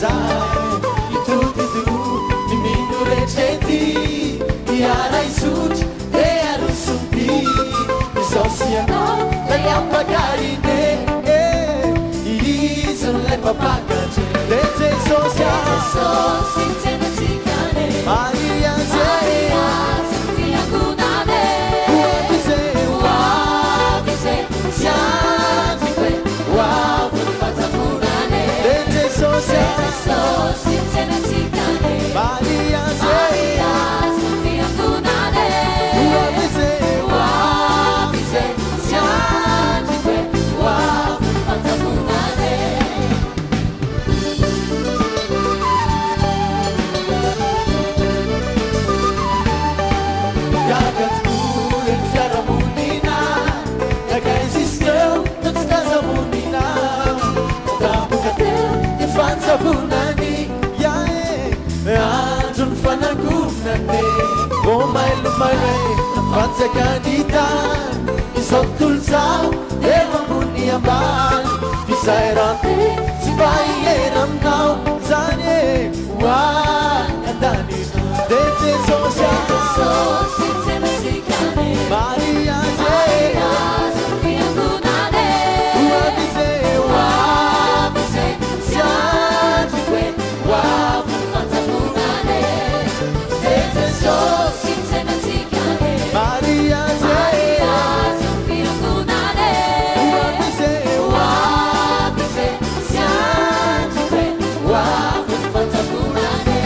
sai ituti tu diminu receti iarai suci e arusumpi isosiano dai appagarine sono le papagace legge sociale Maria Sofia Gunane Uavise siamo qui Uavu fatta Gunane legge sociale Maria Sofia Gunane Uavise siamo qui Uavu fatta Gunane Bunani yae anjun fanagunane oh my fanza canita isottul sao eva muniaman bisairate sibayeram now zane wa andani dete social Maria Sofia Gunane uavise Wow, fanza Gunane Dete sos insieme zicane Maria Sofia Gunane Uavise siamo qui Wow, fanza Gunane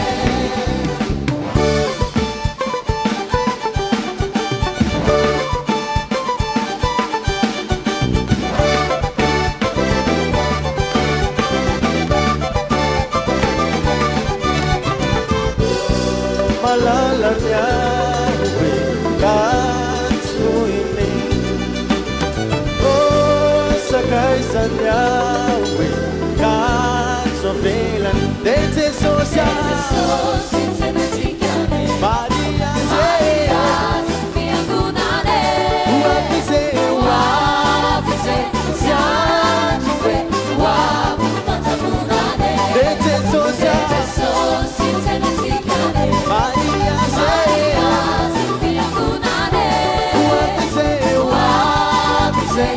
Malalarnya kansu ini oh sakaisannya kansu velan dete social Maria Sofia Gunane uavise siamo qui Uavu fatta Gunane dete social Maria Sofia Gunane uavise